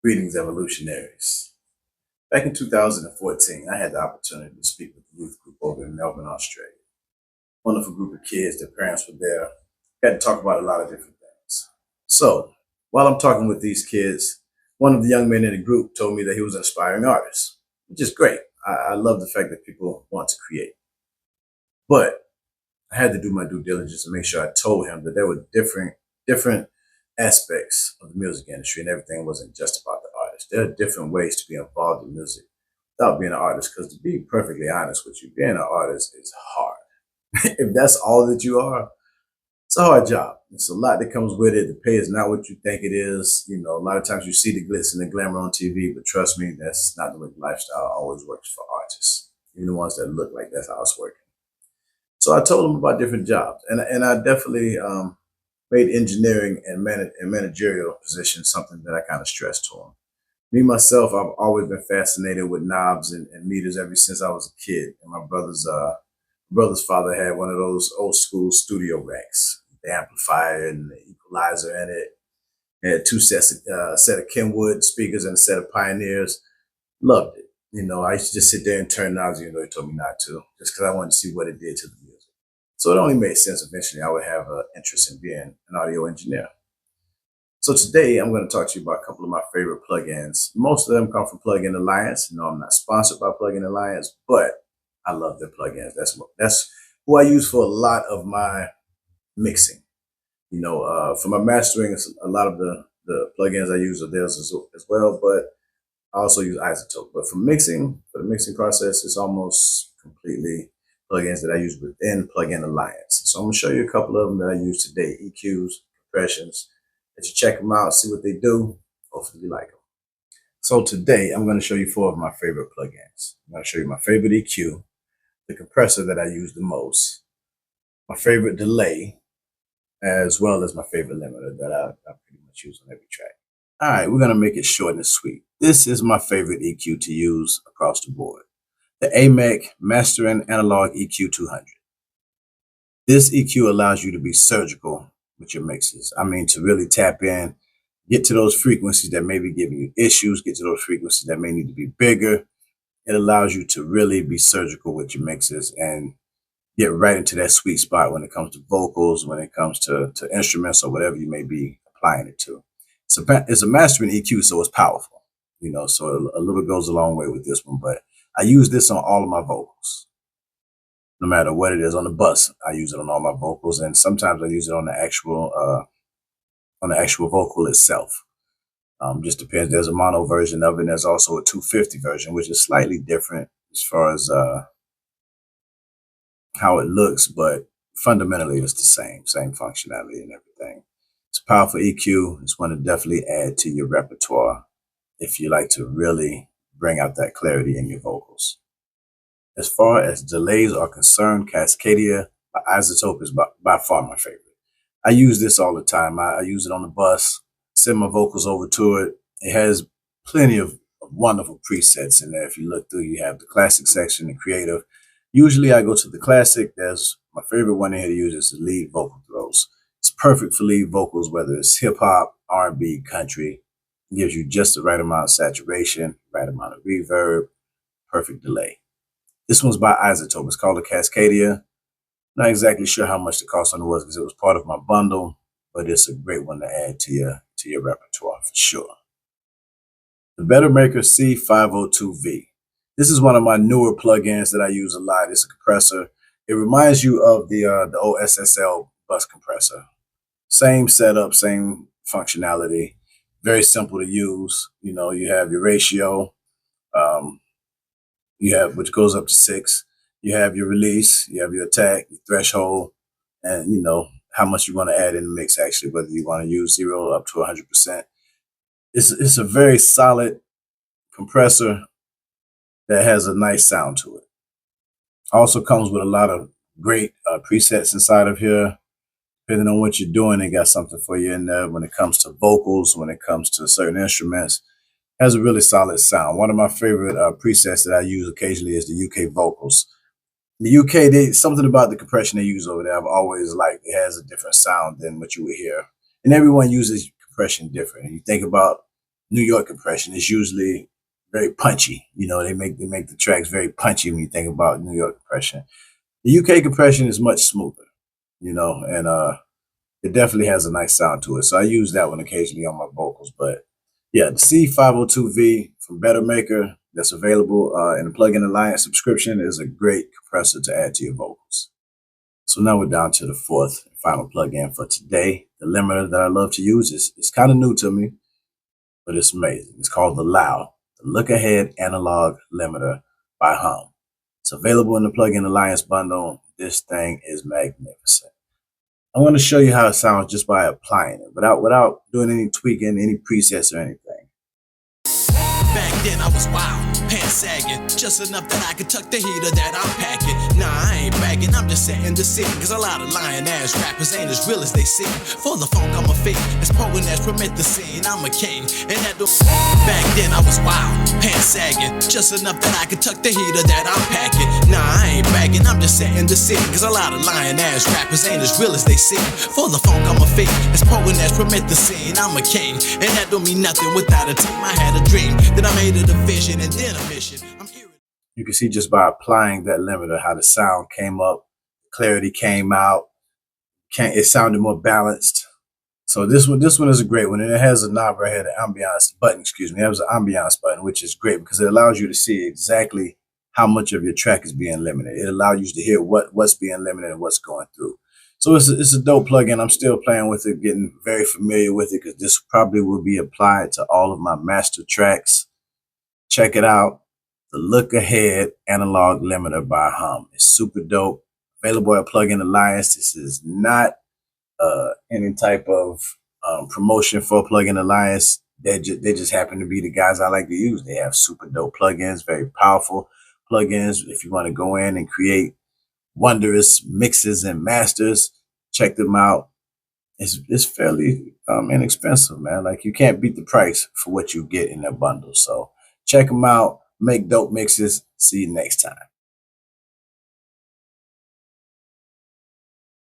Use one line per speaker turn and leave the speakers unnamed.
Greetings, evolutionaries. Back in 2014, I had the opportunity to speak with a youth group over in Melbourne, Australia. Wonderful group of kids, their parents were there. Got to talk about a lot of different things. So, while I'm talking with these kids, one of the young men in the group told me that he was an aspiring artist, which is great. I love the fact that people want to create. But I had to do my due diligence and make sure I told him that there were different aspects of the music industry, and everything wasn't just about the artist. There are different ways to be involved in music without being an artist. Because to be perfectly honest with you, being an artist is hard. If that's all that you are, it's a hard job. It's a lot that comes with it. The pay is not what you think it is. You know, a lot of times you see the glitz and the glamour on TV, but trust me, that's not the way the lifestyle always works for artists. Even the ones that look like that's how it's working. So I told him about different jobs, and I definitely made engineering and, managerial positions something that I kind of stressed to him. Me myself, I've always been fascinated with knobs and meters ever since I was a kid. And my brother's father had one of those old school studio racks, the amplifier and the equalizer in it. It had two sets, set of Kenwood speakers and a set of Pioneers. Loved it. You know, I used to just sit there and turn knobs, even though he told me not to, just because I wanted to see what it did to the music. So it only made sense eventually I would have an interest in being an audio engineer. So today I'm going to talk to you about a couple of my favorite plugins. Most of them come from Plugin Alliance. No, I'm not sponsored by Plugin Alliance, but I love their plugins. That's who I use for a lot of my mixing. You know, for my mastering, a lot of the plugins I use are theirs as well, but I also use Isotope. But for the mixing process, it's almost completely plugins that I use within Plugin Alliance. So I'm going to show you a couple of them that I use today: EQs, compressions. That you check them out, see what they do. Hopefully you like them. So today I'm going to show you four of my favorite plugins. I'm going to show you my favorite EQ, the compressor that I use the most, my favorite delay, as well as my favorite limiter that I pretty much use on every track. All right, we're going to make it short and sweet. This is my favorite EQ to use across the board: the AMEC Mastering Analog EQ 200. This EQ allows you to be surgical with your mixes. I mean, to really tap in, get to those frequencies that may be giving you issues, get to those frequencies that may need to be bigger. It allows you to really be surgical with your mixes and get right into that sweet spot when it comes to vocals, when it comes to instruments or whatever you may be applying it to. It's a mastering EQ, so it's powerful, you know, so a little goes a long way with this one, but I use this on all of my vocals. No matter what it is on the bus, I use it on all my vocals, and sometimes I use it on the actual vocal itself. Just depends. There's a mono version of it, and there's also a 250 version, which is slightly different as far as how it looks, but fundamentally it's the same functionality and everything. It's a powerful EQ. It's one to definitely add to your repertoire if you like to really bring out that clarity in your vocals. As far as delays are concerned, Cascadia by Isotope is by far my favorite. I use this all the time. I use it on the bus, send my vocals over to it. It has plenty of wonderful presets in there. If you look through, you have the classic section, the creative. Usually I go to the classic. There's my favorite one in here to use is the lead vocal throws. It's perfect for lead vocals, whether it's hip hop, R&B, country. It gives you just the right amount of saturation, right amount of reverb, perfect delay. This one's by Isotope. It's called a Cascadia. Not exactly sure how much the cost on it was because it was part of my bundle, but it's a great one to add to your repertoire for sure. The Better Maker C502V. This is one of my newer plugins that I use a lot. It's a compressor. It reminds you of the OSSL bus compressor. Same setup, same functionality. Very simple to use. You know, you have your ratio. You have which goes up to 6. You have your release, you have your attack, your threshold, and you know how much you want to add in the mix. Actually, whether you want to use 0 up to 100%. It's a very solid compressor that has a nice sound to it. Also comes with a lot of great presets inside of here. Depending on what you're doing, they got something for you in there when it comes to vocals, when it comes to certain instruments. Has a really solid sound. One of my favorite presets that I use occasionally is the UK vocals. The UK, something about the compression they use over there, I've always liked. It has a different sound than what you would hear. And everyone uses compression different. And you think about New York compression is usually very punchy. They make the tracks very punchy when you think about New York compression. The UK compression is much smoother, and it definitely has a nice sound to it. So I use that one occasionally on my vocals. But yeah, the C502V from Better Maker that's available in the Plugin Alliance subscription is a great compressor to add to your vocals. So now we're down to the fourth and final plugin for today. The limiter that I love to use is kind of new to me, but it's amazing. It's called the LAO, the Look Ahead Analog Limiter by Hum. It's available in the Plugin Alliance bundle. This thing is magnificent. I want to show you how it sounds just by applying it without doing any tweaking, any presets or anything.
Back then I was wild, pants sagging, just enough that I could tuck the heater that I'm packing. Nah, I ain't bragging, I'm just setting the scene, cause a lot of lying ass rappers ain't as real as they seem. For the funk I'm a fiend, as potent as Promethazine, I'm a king, and that don't. Back then I was wild, pants sagging, just enough that I could tuck the heater that I'm packing. Nah, I ain't bragging, I'm just setting the scene, cause a lot of lying ass rappers ain't as real as they seem. For the funk I'm a fiend, as potent as Promethazine, I'm a king, and that don't mean nothing without a team. I had a dream, then I made it a vision and then a mission.
You can see just by applying that limiter how the sound came up, clarity came out, it sounded more balanced. So this one is a great one, and it has a knob right here, the ambiance button, excuse me. That was an ambiance button, which is great because it allows you to see exactly how much of your track is being limited. It allows you to hear what's being limited and what's going through. So it's a dope plugin. I'm still playing with it, getting very familiar with it because this probably will be applied to all of my master tracks. Check it out. The Look Ahead Analog Limiter by Hum. It's super dope. Available at Plugin Alliance. This is not any type of promotion for Plugin Alliance. They just happen to be the guys I like to use. They have super dope plugins, very powerful plugins. If you want to go in and create wondrous mixes and masters, check them out. It's fairly inexpensive, man. Like, you can't beat the price for what you get in their bundle. So check them out. Make dope mixes. See you next time.